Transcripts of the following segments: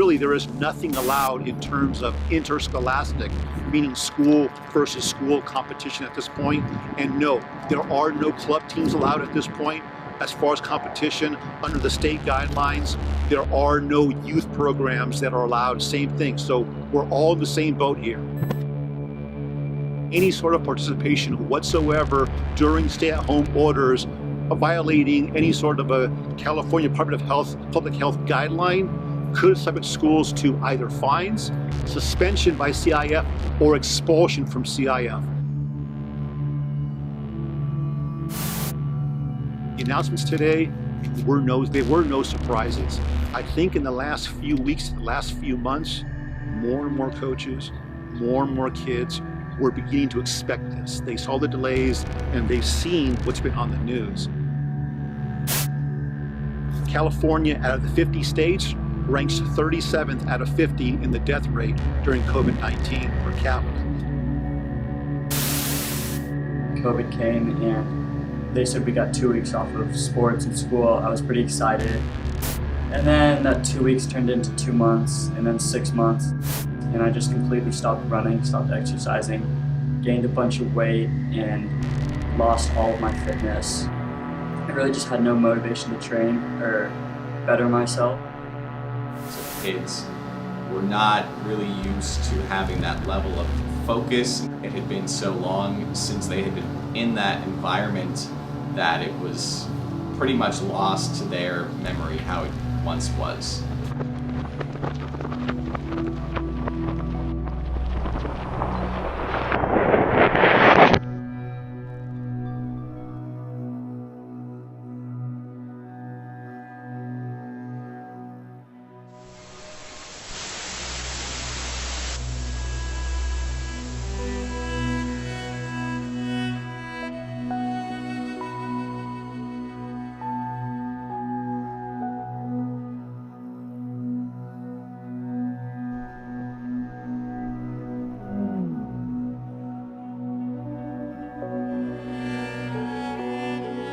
really there is nothing allowed in terms of interscholastic, meaning school versus school competition at this point. And no, there are no club teams allowed at this point. As far as competition, under the state guidelines, there are no youth programs that are allowed, same thing. So we're all in the same boat here. Any sort of participation whatsoever during stay-at-home orders, violating any sort of a California Department of Health, public health guideline, could subject schools to either fines, suspension by CIF, or expulsion from CIF. The announcements today were no surprises. I think in the last few weeks, the last few months, more and more coaches, more and more kids were beginning to expect this. They saw the delays and they've seen what's been on the news. California, out of the 50 states, ranks 37th out of 50 in the death rate during COVID-19 per capita. COVID came and they said we got 2 weeks off of sports and school. I was pretty excited. And then that 2 weeks turned into 2 months and then 6 months. And I just completely stopped running, stopped exercising, gained a bunch of weight and lost all of my fitness. I really just had no motivation to train or better myself. So kids were not really used to having that level of focus. It had been so long since they had been in that environment that it was pretty much lost to their memory how it once was.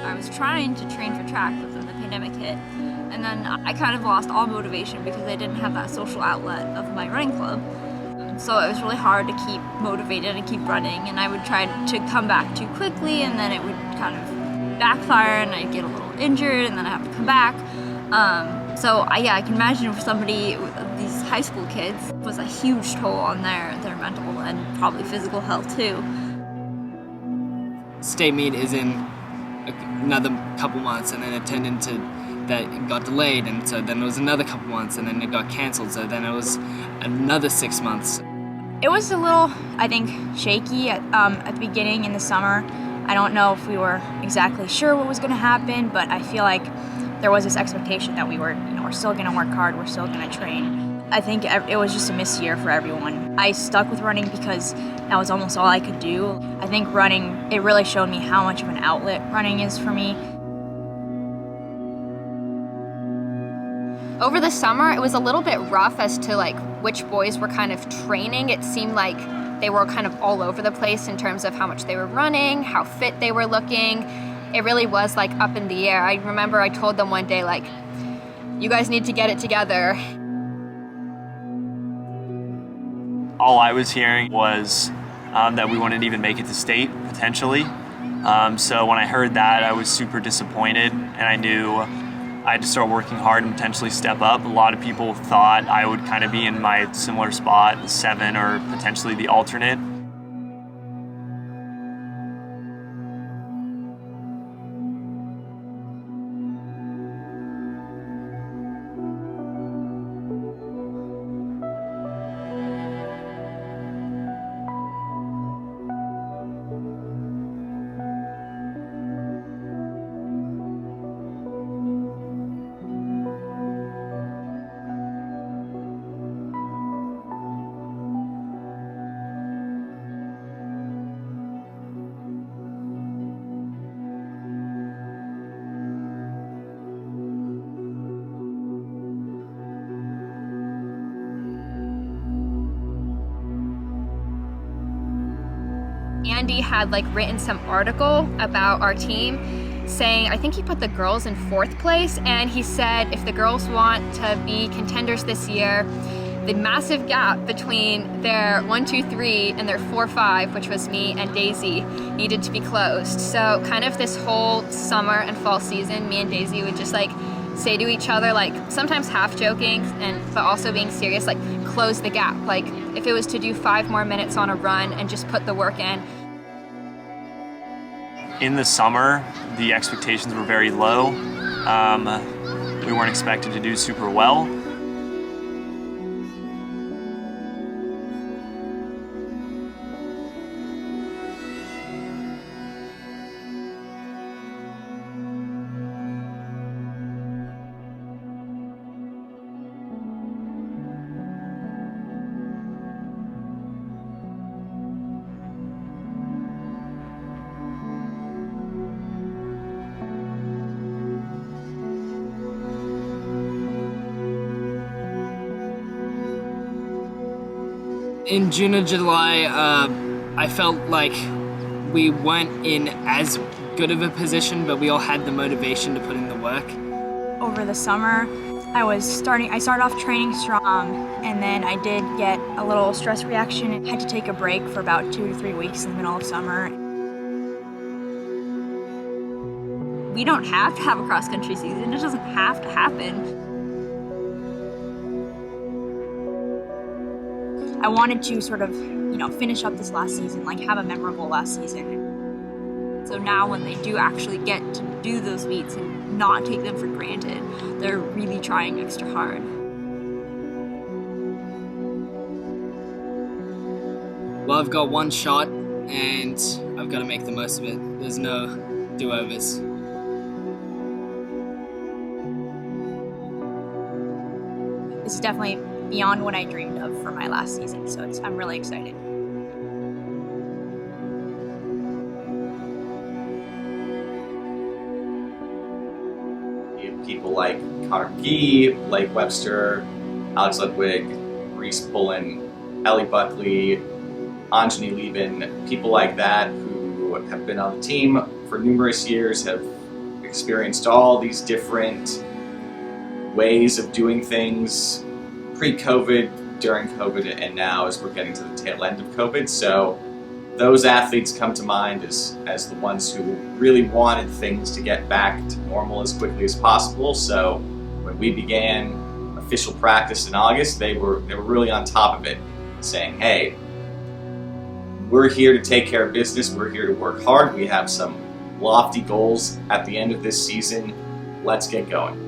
I was trying to train for track, but then the pandemic hit, and then I kind of lost all motivation because I didn't have that social outlet of my running club. So it was really hard to keep motivated and keep running, and I would try to come back too quickly, and then it would kind of backfire, and I'd get a little injured, and then I have to come back. I can imagine for somebody, these high school kids, it was a huge toll on their mental and probably physical health too. State meet is in another couple months, and then it turned into that it got delayed, and so then it was another couple months, and then it got canceled, so then it was another 6 months. It was a little, I think, shaky at the beginning in the summer. I don't know if we were exactly sure what was going to happen, but I feel like there was this expectation that we're still going to work hard, we're still going to train. I think it was just a missed year for everyone. I stuck with running because that was almost all I could do. I think running, it really showed me how much of an outlet running is for me. Over the summer, it was a little bit rough as to which boys were kind of training. It seemed like they were kind of all over the place in terms of how much they were running, how fit they were looking. It really was up in the air. I remember I told them one day, you guys need to get it together. All I was hearing was that we wouldn't even make it to state, potentially. So when I heard that, I was super disappointed, and I knew I had to start working hard and potentially step up. A lot of people thought I would kind of be in my similar spot, the 7 or potentially the alternate. Andy had written some article about our team, saying, I think he put the girls in 4th place, and he said if the girls want to be contenders this year, the massive gap between their 1, 2, 3 and their 4, 5, which was me and Daisy, needed to be closed. So kind of this whole summer and fall season, me and Daisy would just like say to each other, like sometimes half joking but also being serious, like close the gap. Like if it was to do 5 more minutes on a run and just put the work in. In the summer, the expectations were very low. We weren't expected to do super well. In June and July, I felt like we weren't in as good of a position, but we all had the motivation to put in the work. Over the summer, I started off training strong, and then I did get a little stress reaction and had to take a break for about 2 to 3 weeks in the middle of summer. We don't have to have a cross-country season. It doesn't have to happen. I wanted to sort of, finish up this last season, like have a memorable last season. So now when they do actually get to do those meets and not take them for granted, they're really trying extra hard. Well, I've got one shot and I've got to make the most of it. There's no do-overs. This is definitely beyond what I dreamed of for my last season, so I'm really excited. You have people like Connor McGee, Blake Webster, Alex Ludwig, Reese Bullen, Ellie Buckley, Anjani Lieben, people like that who have been on the team for numerous years, have experienced all these different ways of doing things pre-COVID, during COVID, and now as we're getting to the tail end of COVID. So those athletes come to mind as the ones who really wanted things to get back to normal as quickly as possible. So when we began official practice in August, they were really on top of it, saying, hey, we're here to take care of business, we're here to work hard, we have some lofty goals at the end of this season, let's get going.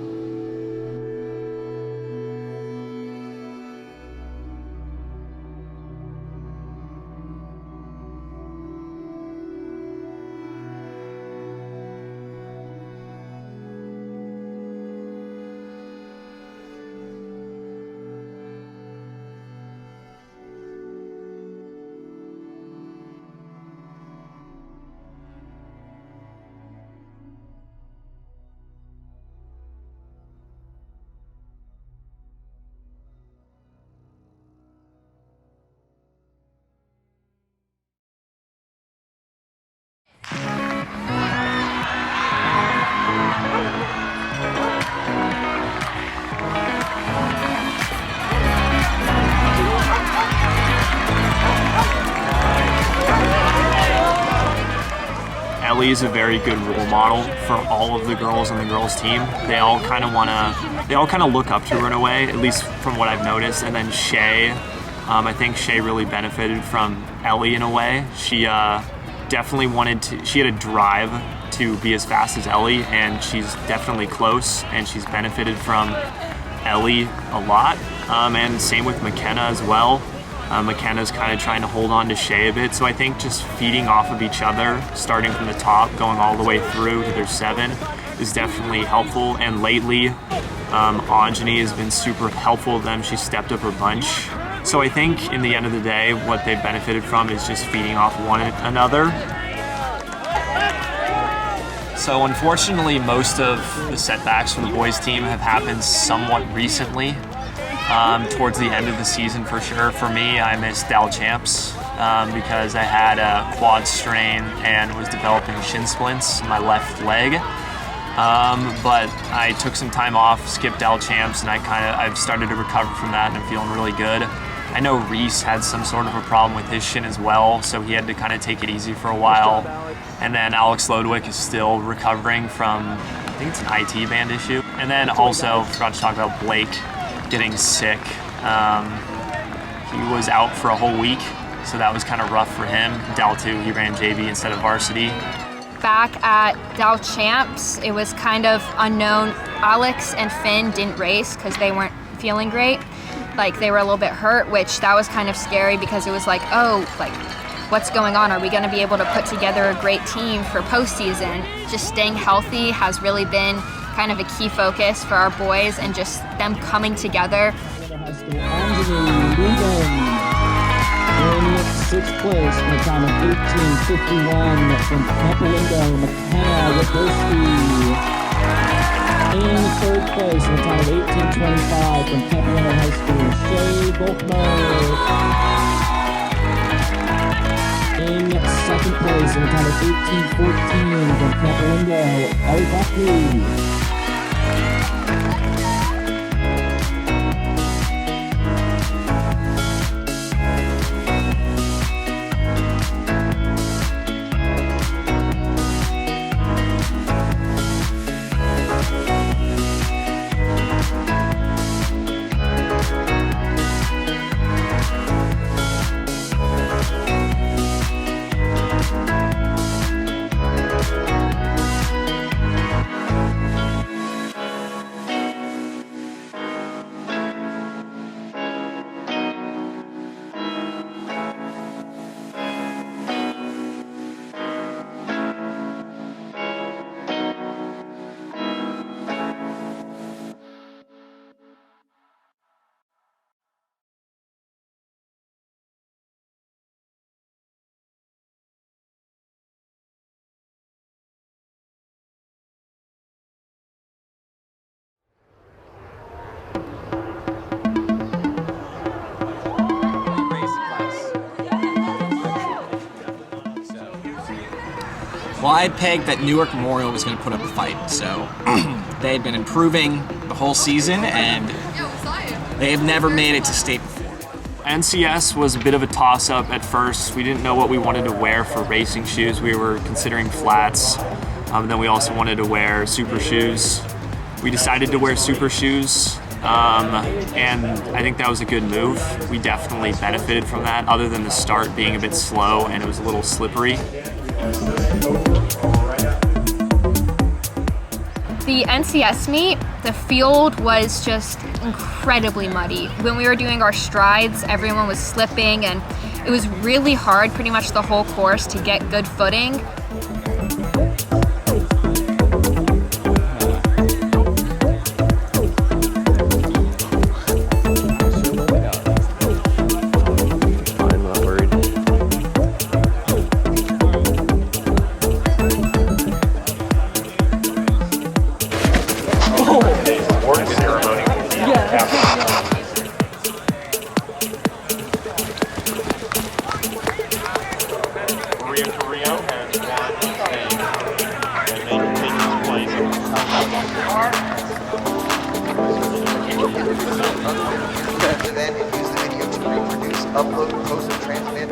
Ellie is a very good role model for all of the girls on the girls team. They all kind of look up to her in a way, at least from what I've noticed. And then Shay, I think Shay really benefited from Ellie in a way. She definitely she had a drive to be as fast as Ellie, and she's definitely close, and she's benefited from Ellie a lot. And same with McKenna as well. McKenna's kind of trying to hold on to Shay a bit, so I think just feeding off of each other, starting from the top, going all the way through to their 7, is definitely helpful. And lately, Anjani has been super helpful to them. She stepped up her bunch. So I think in the end of the day, what they've benefited from is just feeding off one another. So unfortunately, most of the setbacks for the boys team have happened somewhat recently. towards the end of the season for sure. For me, I missed Dal Champs because I had a quad strain and was developing shin splints in my left leg. But I took some time off, skipped Dal Champs, and I've started to recover from that, and I'm feeling really good. I know Reese had some sort of a problem with his shin as well, so he had to kind of take it easy for a while. And then Alex Lodwick is still recovering from, I think it's an IT band issue. And then also, forgot to talk about Blake getting sick. He was out for a whole week, so that was kind of rough for him. Dal 2, he ran JV instead of varsity. Back at Dal Champs, it was kind of unknown. Alex and Finn didn't race because they weren't feeling great. Like, they were a little bit hurt, which that was kind of scary because it was like, oh, like, what's going on? Are we going to be able to put together a great team for postseason? Just staying healthy has really been kind of a key focus for our boys, and just them coming together. In sixth place, in the time of 18:51 from Campolindo High. In third place, in the time of 18:25 from Campolindo High School, Shay Volkmer. In second place, in the time of 18:14 from Campolindo, Ellie Buckley. Well, I had pegged that Newark Memorial was going to put up a fight, so they had been improving the whole season, and they have never made it to state before. NCS was a bit of a toss-up at first. We didn't know what we wanted to wear for racing shoes. We were considering flats, and then we also wanted to wear super shoes. We decided to wear super shoes, and I think that was a good move. We definitely benefited from that, other than the start being a bit slow and it was a little slippery. The NCS meet, the field was just incredibly muddy. When we were doing our strides, everyone was slipping, and it was really hard pretty much the whole course to get good footing. Then and use the video to reproduce, upload, post, and transmit.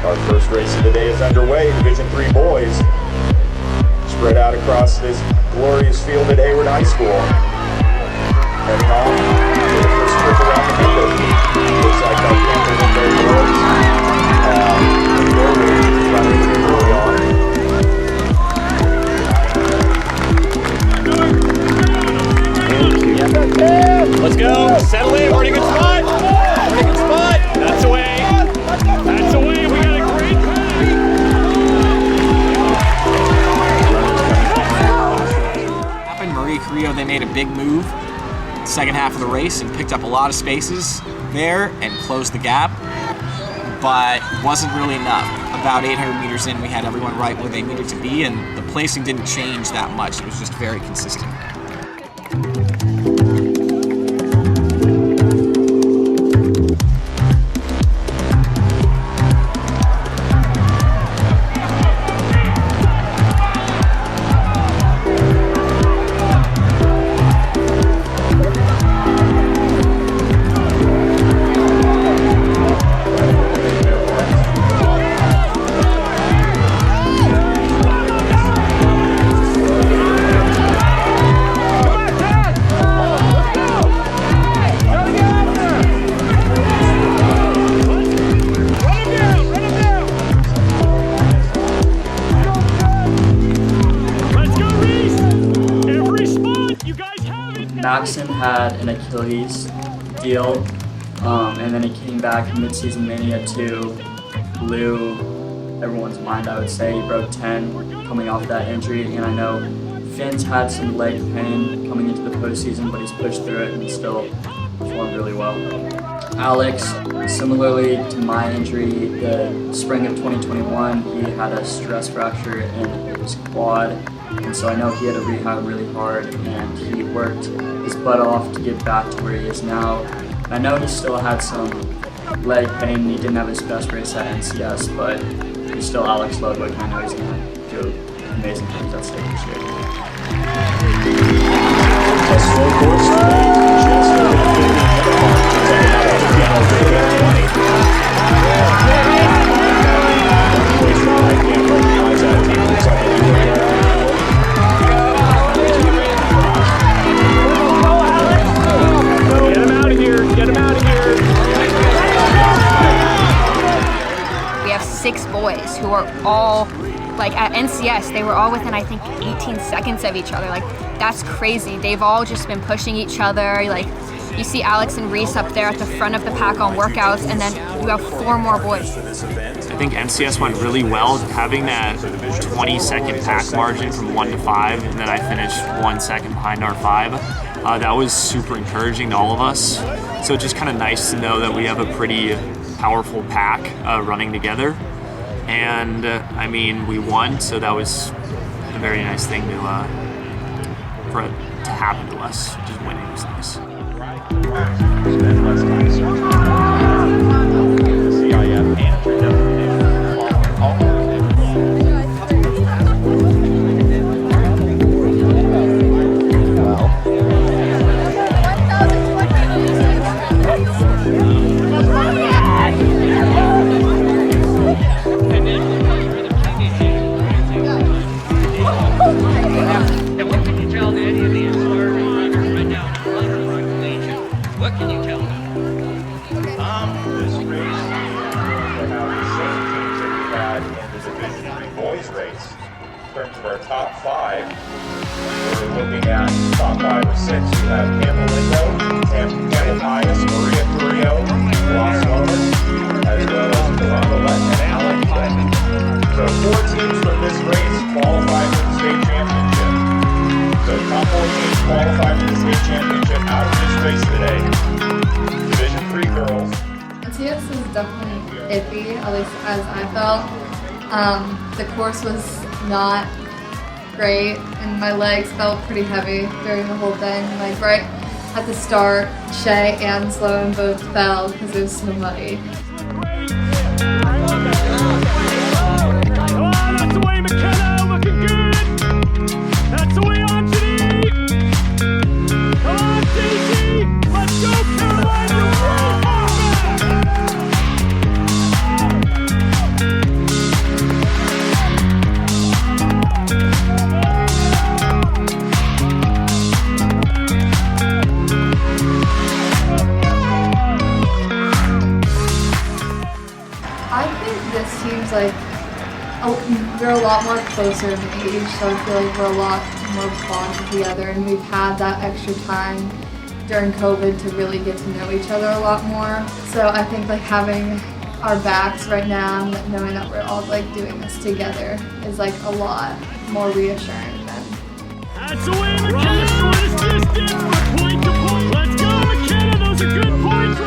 Our first race of the day is underway. Division III boys spread out across this glorious field at Hayward High School. Heading on to the first trip around the field. Looks like our Campolindo boys running pretty early on. Let's go. Settle in. We're in a good spot. We're in a good spot. That's the way. That's the way. We got a great Up in Marie Carrillo, they made a big move second half of the race and picked up a lot of spaces. there and close the gap, but wasn't really enough. About 800 meters in, we had everyone right where they needed to be, and the placing didn't change that much. It was just very consistent. Maxon had an Achilles deal, and then he came back mid-season mania 2, blew everyone's mind, I would say. He broke 10 coming off that injury, and I know Finn's had some leg pain coming into the postseason, but he's pushed through it and still performed really well. Alex, similarly to my injury, the spring of 2021, he had a stress fracture in his quad, and so I know he had to rehab really hard, and he worked his butt off to get back to where he is now. And I know he still had some leg pain, he didn't have his best race at NCS, but he's still Alex Ludwig, and I know he's going to do amazing things at state this year. We have 6 boys who are all, like at NCS, they were all within, I think, 18 seconds of each other. Like, that's crazy. They've all just been pushing each other. Like, you see Alex and Reese up there at the front of the pack on workouts, and then you have 4 more boys. I think NCS went really well, having that 20-second pack margin from 1 to 5, and then I finished 1 second behind our 5. That was super encouraging to all of us. So it's just kind of nice to know that we have a pretty powerful pack running together. And I mean, we won, so that was a very nice thing for it to happen to us. Just winning was nice. CIF manager. What can you tell them? This race will have the same teams that we had in the Division 3 boys race. In terms of our top 5, we're looking at top 5 or 6. We have Campolindo, Campolindo High School, Maria Carrillo, Los Lomas, as well as Colombo and Allen Clay. So 4 teams from this race qualify for the state championship. So top 4 teams qualify for the state championship out of this race today. Division 3 girls. NCS is definitely iffy, at least as I felt. The course was not great, and my legs felt pretty heavy during the whole thing. Like right at the start, Shay and Sloan both fell because it was so muddy. That's the way McKenna, looking good. That's the way on today. Come on, Daisy. Let's go, Carolina. I think this team's like, they're a lot more closer in age, so I feel like we're a lot more bonded together, and we've had that extra time during COVID to really get to know each other a lot more. So I think like having our backs right now, and knowing that we're all like doing this together is like a lot more reassuring than. That's the way McKenna, shortest distance, point to point. Let's go, McKenna, those are good points.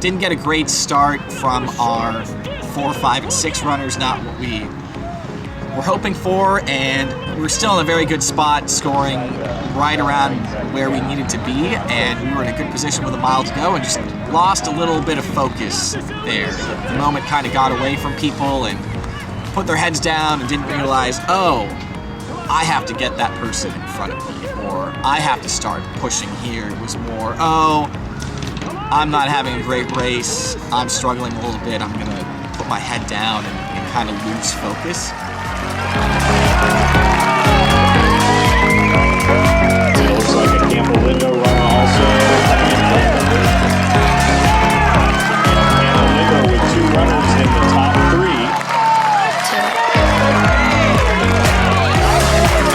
Didn't get a great start from our 4, 5, and 6 runners, not what we were hoping for, and we were still in a very good spot, scoring right around where we needed to be, and we were in a good position with a mile to go and just lost a little bit of focus there. The moment kind of got away from people and put their heads down and didn't realize, oh, I have to get that person in front of me, or I have to start pushing here. It was more, oh, I'm not having a great race, I'm struggling a little bit, I'm gonna put my head down and kind of lose focus. It looks like a Campolindo runner also. Campolindo with 2 runners in the top 3.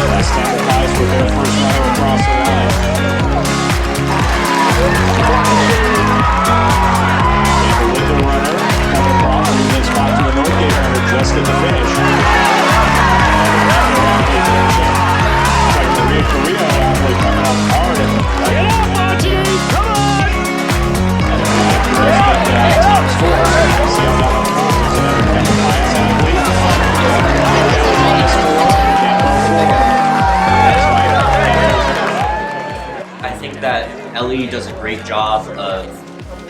That's Campolindo with their first runner across the line. Campolindo runner coming across and then spot to the Northgate runner just at the finish. It's like Maria Carrillo athlete coming up hard. Get up, Monty! Come on! And then top score. See how that one crosses. Another Pius athlete. I think that Ellie does a great job of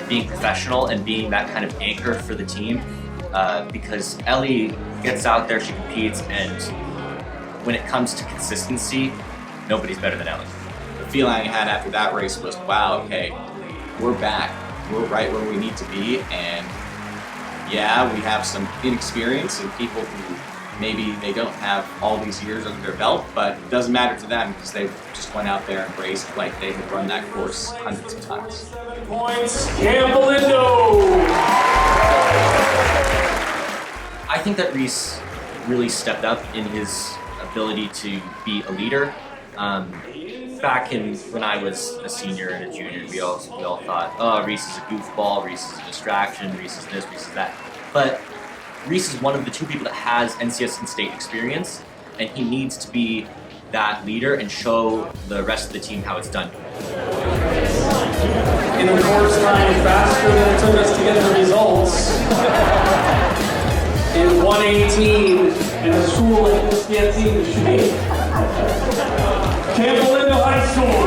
being professional and being that kind of anchor for the team because Ellie gets out there, she competes, and when it comes to consistency, nobody's better than Ellie. The feeling I had after that race was, wow, okay, we're back. We're right where we need to be, and yeah, we have some inexperience and people who maybe they don't have all these years under their belt, but it doesn't matter to them because they just went out there and raced like they had run that course hundreds of times. Points, Campolindo! I think that Reese really stepped up in his ability to be a leader. Back when I was a senior and a junior, we all thought, oh, Reese is a goofball, Reese is a distraction, Reese is this, Reese is that. But Reese is one of the 2 people that has NCS and state experience, and he needs to be that leader and show the rest of the team how it's done. In the course time faster than it took us to get the results. In 1:18, and the school like this team should be. Campolindo High School.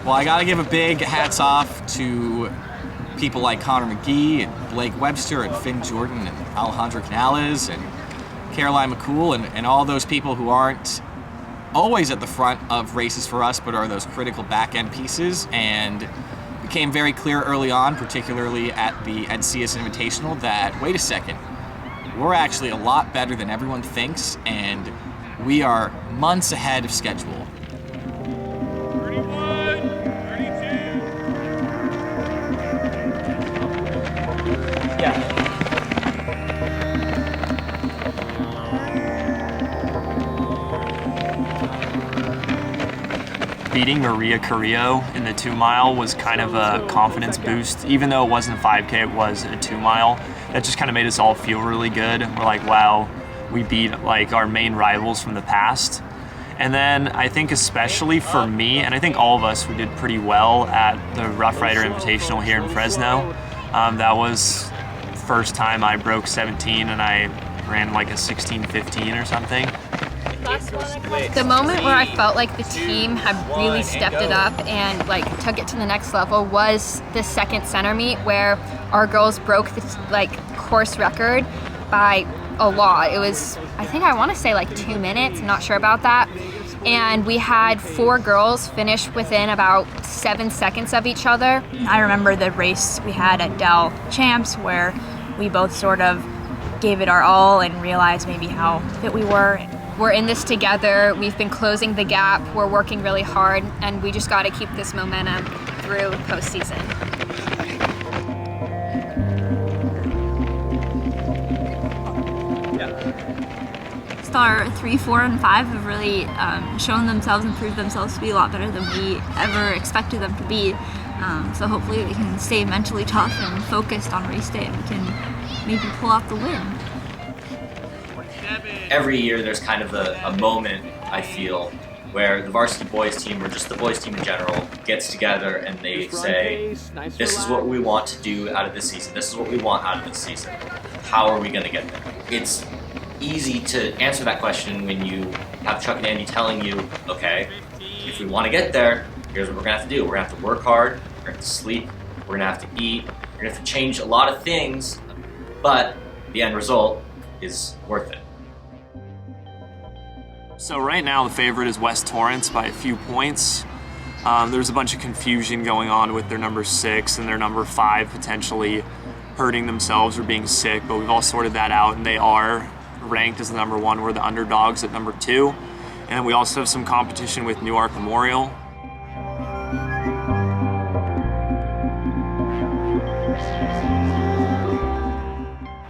Well, I gotta give a big hats off to people like Connor McGee and Blake Webster and Finn Jordan and Alejandro Canales and Caroline McCool and all those people who aren't always at the front of races for us, but are those critical back-end pieces. And it became very clear early on, particularly at the NCS Invitational, that, wait a second, we're actually a lot better than everyone thinks, and we are months ahead of schedule. 31, 32. Yeah. Beating Maria Carrillo in the 2 mile was kind of a confidence boost. Even though it wasn't a 5K, it was a 2 mile. That just kind of made us all feel really good. We're like, wow, we beat like our main rivals from the past. And then I think especially for me, and I think all of us, we did pretty well at the Rough Rider Invitational here in Fresno. That was the first time I broke 17 and I ran like a 16:15 or something. The moment where I felt like the team had really stepped it up and like took it to the next level was the second center meet, where our girls broke the course record by a lot. It was, I want to say like 2 minutes, I'm not sure about that. And we had 4 girls finish within about 7 seconds of each other. I remember the race we had at Dell Champs where we both sort of gave it our all and realized maybe how fit we were. We're in this together, we've been closing the gap, we're working really hard, and we just got to keep this momentum through postseason. Star 3, 4, and 5 have really shown themselves and proved themselves to be a lot better than we ever expected them to be. So hopefully we can stay mentally tough and focused on race day and we can maybe pull out the win. Every year there's kind of a moment, I feel, where the varsity boys team, or just the boys team in general, gets together and they say, this is what we want to do out of this season, this is what we want out of this season. How are we going to get there? It's easy to answer that question when you have Chuck and Andy telling you, okay, if we want to get there, here's what we're going to have to do. We're going to have to work hard, we're going to have to sleep, we're going to have to eat, we're going to have to change a lot of things, but the end result is worth it. So right now the favorite is West Torrance by a few points. There's a bunch of confusion going on with their number 6 and their number 5 potentially hurting themselves or being sick, but we've all sorted that out and they are ranked as the number 1. We're the underdogs at number 2. And then we also have some competition with Newark Memorial.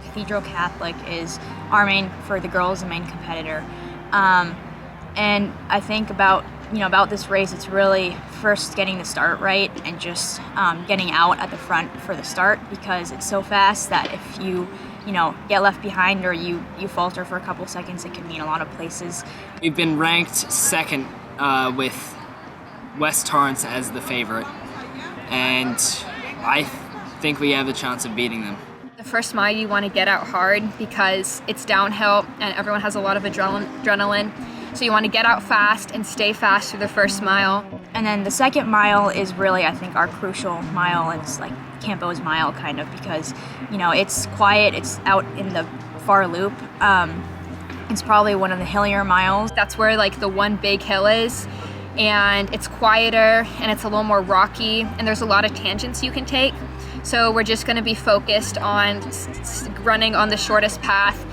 Cathedral Catholic is our main, for the girls, the main competitor. And I think about this race, it's really first getting the start right and just getting out at the front for the start, because it's so fast that if you get left behind or you falter for a couple seconds, it can mean a lot of places. We've been ranked second with West Torrance as the favorite, and I think we have a chance of beating them. The first mile you want to get out hard because it's downhill and everyone has a lot of adrenaline. So you want to get out fast and stay fast through the first mile. And then the second mile is really, I think, our crucial mile. It's like Campo's mile kind of, because it's quiet, it's out in the far loop. It's probably one of the hillier miles. That's where like the one big hill is, and it's quieter and it's a little more rocky and there's a lot of tangents you can take. So we're just going to be focused on running on the shortest path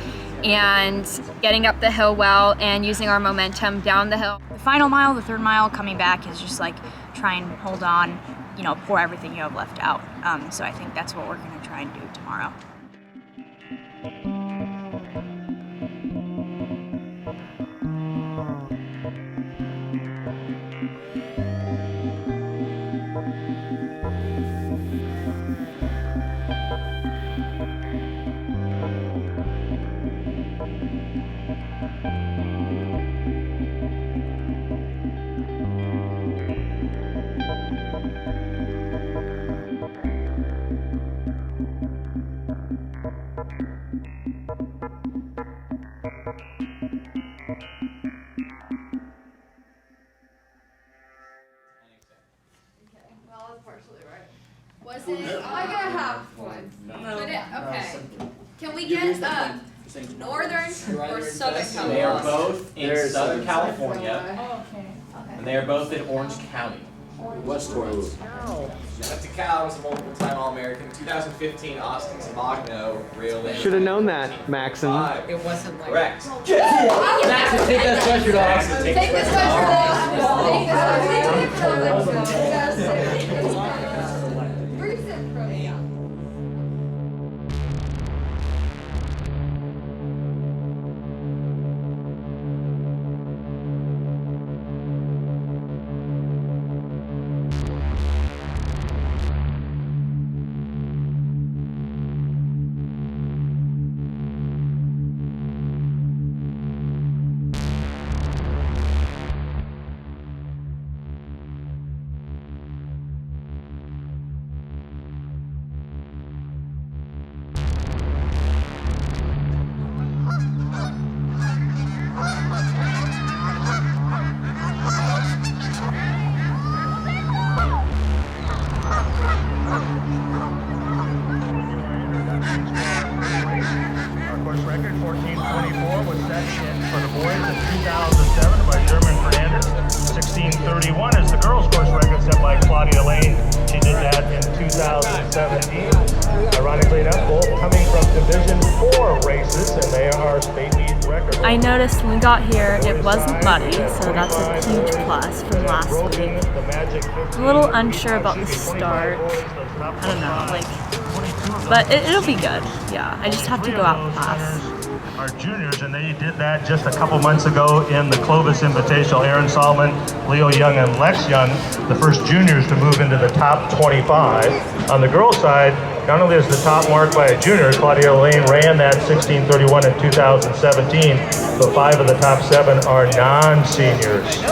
and getting up the hill well and using our momentum down the hill. The final mile, the third mile, coming back is just like try and hold on, pour everything you have left out. So I think that's what we're going to try and do tomorrow. Was it? I got a half one. Okay. Can we get northern or southern California? They are both in Southern California. Oh, okay. And they are both in Orange County. West Torrance. Jeff DeCal was a multiple-time All-American. 2015 Austin Samagno railway. Should have known that, Maxon. It wasn't like... Correct. Maxon, take that sweatshirt off. Take this sweatshirt off. 14:24 was set for the boys in 2007 by German Fernandez. 16:31 is the girls' course record set by Claudia Lane. She did that in 2017. Ironically enough, both coming from Division 4 races, and they are state meet record. I noticed when we got here it wasn't muddy, so that's a huge plus from last week. I'm a little unsure about the start. I don't know, but it'll be good. Yeah, I just have to go out fast. Our juniors, and they did that just a couple months ago in the Clovis Invitational. Aaron Solomon, Leo Young, and Lex Young, the first juniors to move into the top 25. On the girls' side, not only is the top marked by a junior, Claudia Lane ran that 16:31 in 2017, but 5 of the top 7 are non-seniors.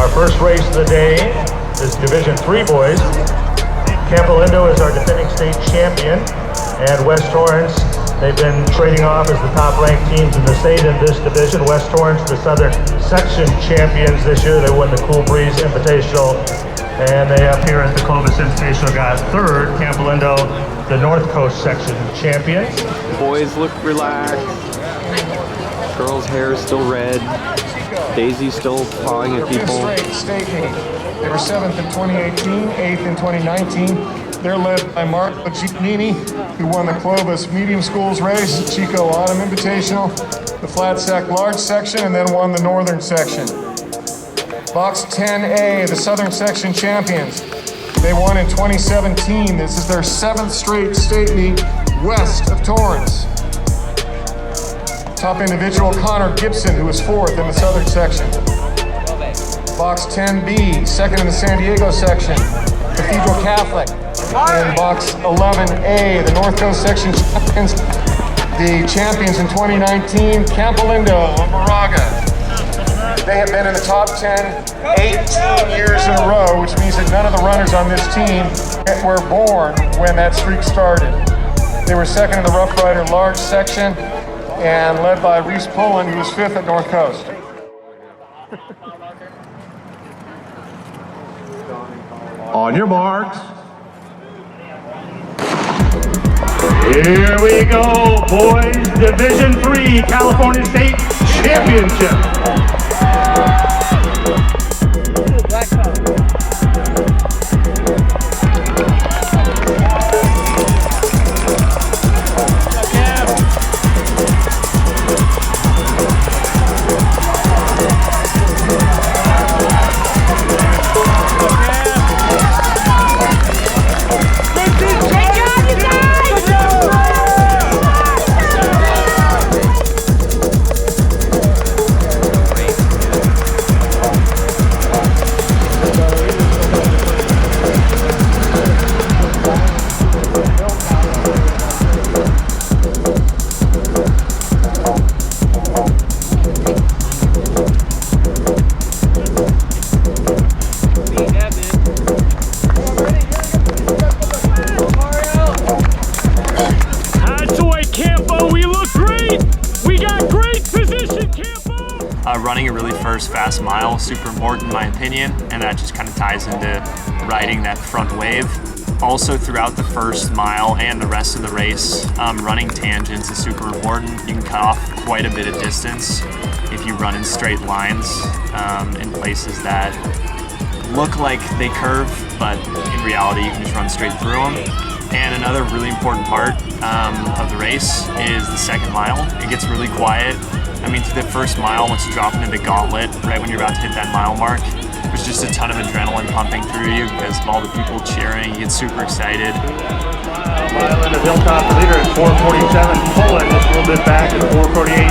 Our first race of the day is Division 3 boys. Campolindo is our defending state champion, and West Torrance, they've been trading off as the top-ranked teams in the state in this division. West Torrance, the Southern Section champions this year. They won the Cool Breeze Invitational, and they up here at the Clovis Invitational got 3rd. Campolindo, the North Coast Section champions. Boys look relaxed. Girls' hair is still red. Daisy's still pawing at people. State meet. They were 7th in 2018, 8th in 2019. They're led by Mark Giannini, who won the Clovis Medium Schools race, Chico Autumn Invitational, the Flat Sack Large Section, and then won the Northern Section. Box 10A, the Southern Section champions. They won in 2017. This is their 7th straight state meet west of Torrance. Top individual, Connor Gibson, who was 4th in the Southern Section. Box 10B, 2nd in the San Diego section, Cathedral Catholic. In box 11A, the North Coast section champions, the champions in 2019, Campolindo of Moraga. They have been in the top 10 18 years in a row, which means that none of the runners on this team were born when that streak started. They were 2nd in the Rough Rider large section and led by Reese Pullen, who was 5th at North Coast. On your marks. Here we go, boys. Division 3 California State Championship. Running a really fast mile, super important in my opinion, and that just kind of ties into riding that front wave. Also throughout the first mile and the rest of the race, running tangents is super important. You can cut off quite a bit of distance if you run in straight lines in places that look like they curve, but in reality you can just run straight through them. And another really important part of the race is the second mile. It gets really quiet. I mean, through the first mile, once you drop into the gauntlet, right when you're about to hit that mile mark, there's just a ton of adrenaline pumping through you because of all the people cheering. You get super excited. Mile in the Hilltop leader at 4:47. Pulling just a little bit back at 4:48.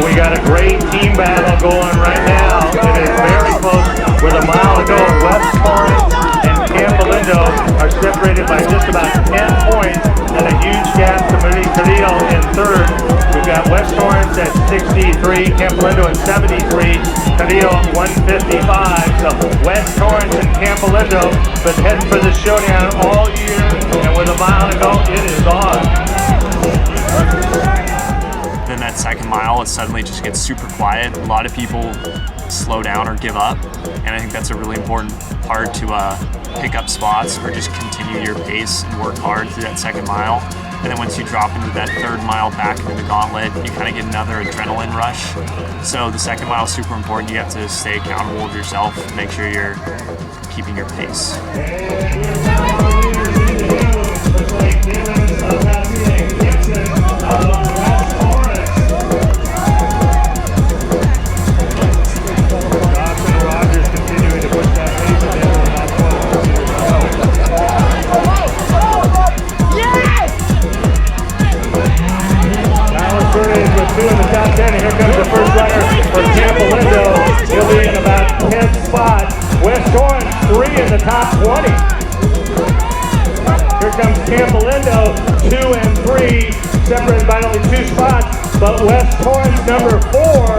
We got a great team battle going right now. It is very close. With a mile to go, West Torrance and Campolindo are separated by just about 10 points and a huge gap to Marie Carrillo in 3rd. We've got West Torrance at 63, Campolindo at 73, Carrillo at 155. So West Torrance and Campolindo been heading for the showdown all year, and with a mile to go, it is on. Then that second mile, it suddenly just gets super quiet. A lot of people slow down or give up, and I think that's a really important part to pick up spots or just continue your pace and work hard through that second mile. And then once you drop into that 3rd mile back into the gauntlet, you kind of get another adrenaline rush. So the 2nd mile is super important. You have to stay accountable with yourself, make sure you're keeping your pace. Two in the top 10, and here comes the first runner for Campolindo. He'll be in about 10th spot. West Torrance, 3 in the top 20. Here comes Campolindo, 2 and 3, separated by only 2 spots. But West Torrance, number 4,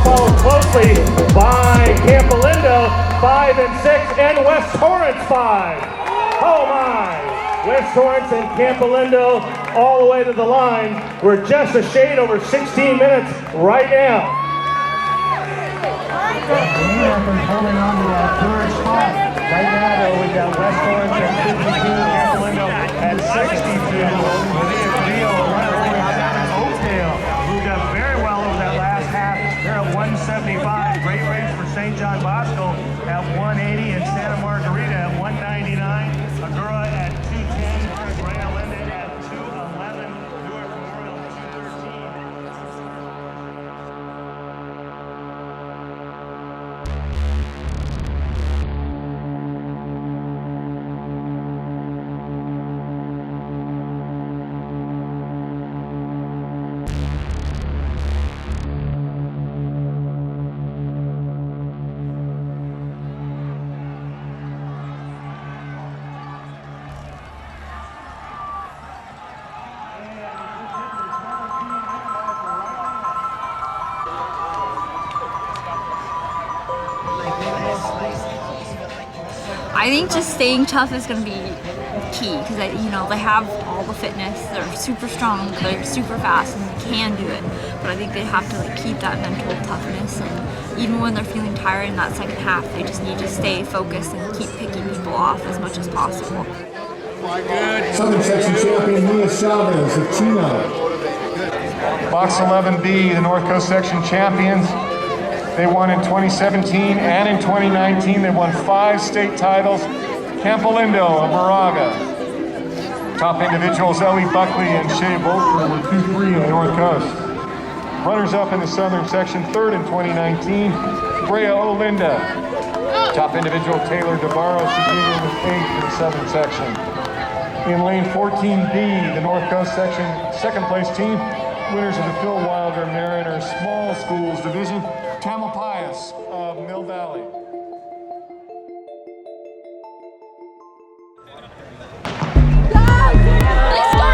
followed closely by Campolindo, 5 and 6, and West Torrance 5. Oh my! West Torrance and Campolindo all the way to the line. We're just a shade over 16 minutes right now. Holding on to that 3rd spot. Right now, though, we've got West Torrance at 52, Campolindo at 62. Oakdale moved up very well over that last half. They're at 175. Great race for St. John Bosco at 180 and Santa Margarita at 199. Agura at 210. Brea Linda at 211. Newark Memorial at 213. I think just staying tough is going to be key because they have all the fitness. They're super strong. They're super fast, and they can do it. But I think they have to keep that mental toughness. And even when they're feeling tired in that 2nd half, they just need to stay focused and keep picking people off as much as possible. Southern Section Champion Mia Chavez of Chino. Box 11B, the North Coast Section Champions. They won in 2017 and in 2019. They won 5 state titles. Campolindo of Moraga. Top individuals, Ellie Buckley and Shea Volker were 2-3 in the North Coast. Runners-up in the Southern Section, 3rd in 2019, Brea Olinda. Top individual, Taylor DeBarros, Jr. was 8th in the Southern Section. In lane 14B, the North Coast Section, 2nd place team, winners of the Phil Wilder Mariners Small Schools Division, Tamalpais of Mill Valley.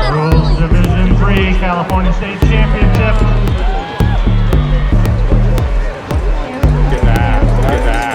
Girls Division 3 California State Championship. Look at that, look at that.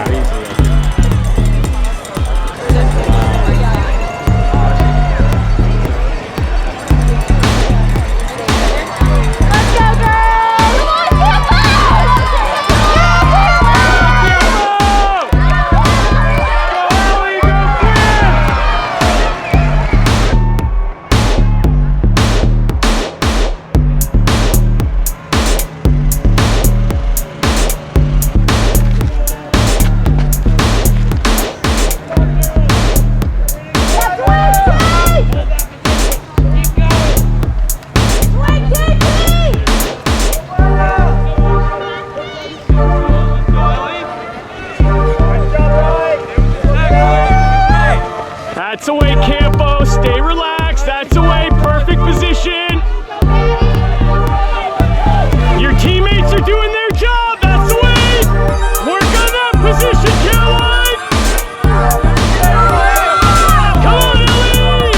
That's away, Campo. Stay relaxed. That's away. Perfect position. Your teammates are doing their job. That's away. Work on that position, Caroline. Come on, Ellie.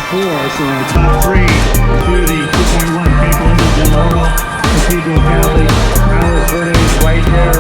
So top three to the 2.1 Campolindo General Cathedral Catholic. Alice Verde is right there.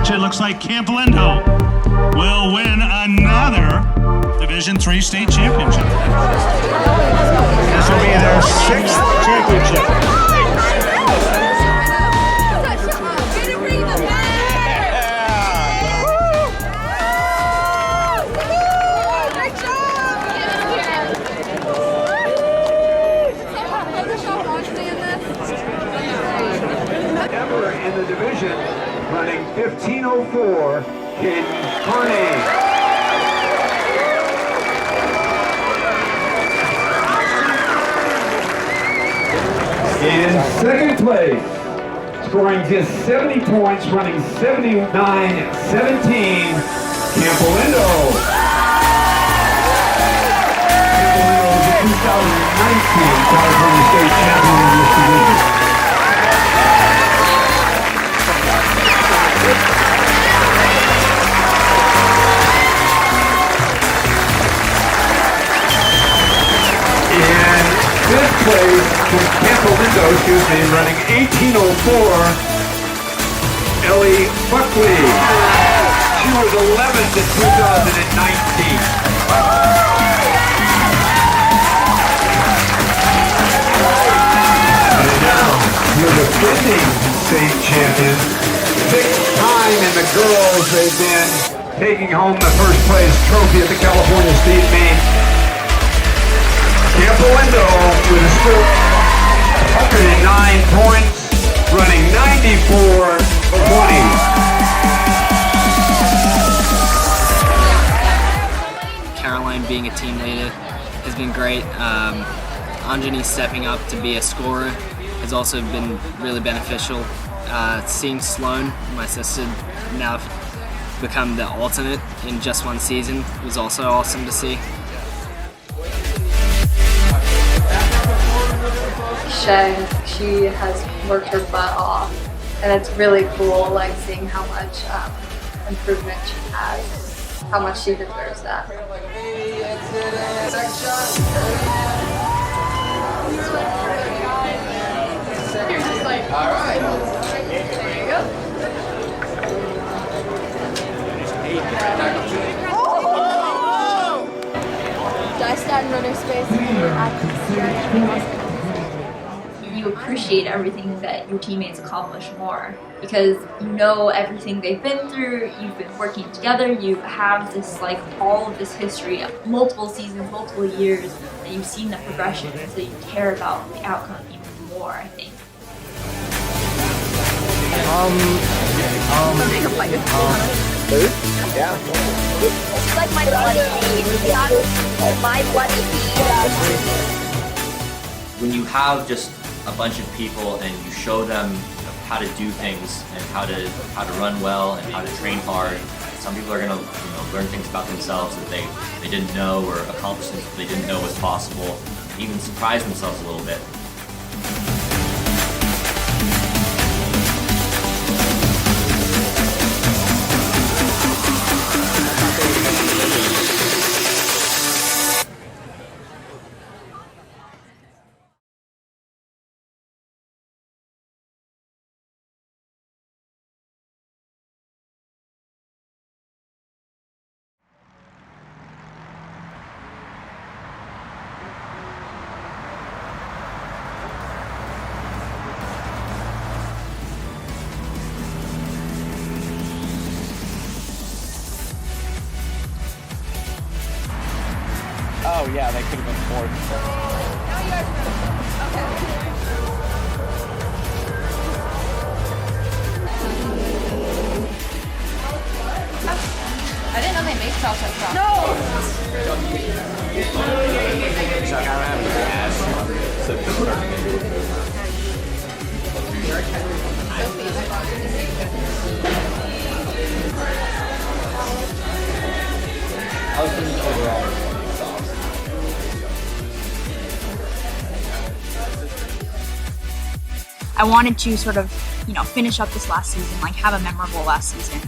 It looks like Campolindo will win another Division III state championship. This will be their 6th championship. Ever in the division, running 15:04, Caden Carney. In second place, scoring just 70 points, running 79:17, Campolindo. Campolindo is the 2019 California State Champion in this division. Fifth place from Campolindo, running 18:04, Ellie Buckley. She was 11th in 2019. And now, you're the defending state champion. 6th time in the girls, they've been taking home the first place trophy at the California State Meet. Campolindo with a score of 109 points, running 94:20. Caroline being a team leader has been great. Anjani stepping up to be a scorer has also been really beneficial. Seeing Sloan, my sister, now become the alternate in just one season was also awesome to see. She has worked her butt off, and it's really cool, like seeing how much improvement she has, how much she deserves that. All right. There you go. Did I stand in running space? You appreciate everything that your teammates accomplish more because you know everything they've been through, you've been working together, you have this like all of this history, multiple seasons, multiple years, and you've seen the progression, so you care about the outcome even more, I think. Yeah. This is like my bloody feet. My bloody feet. When you have just a bunch of people and you show them how to do things and how to run well and how to train hard, some people are going to learn things about themselves that they didn't know, or accomplish things that they didn't know was possible. even surprise themselves a little bit. Oh yeah, they could have been fourth. I didn't know they made chocolate frost. I was thinking overall. I wanted to sort of, finish up this last season, like have a memorable last season.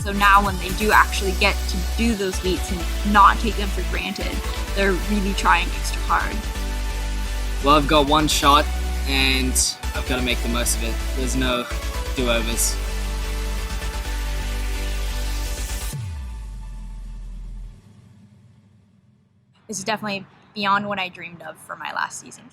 So now when they do actually get to do those meets and not take them for granted, they're really trying extra hard. Well, I've got one shot and I've got to make the most of it. There's no do-overs. This is definitely beyond what I dreamed of for my last season.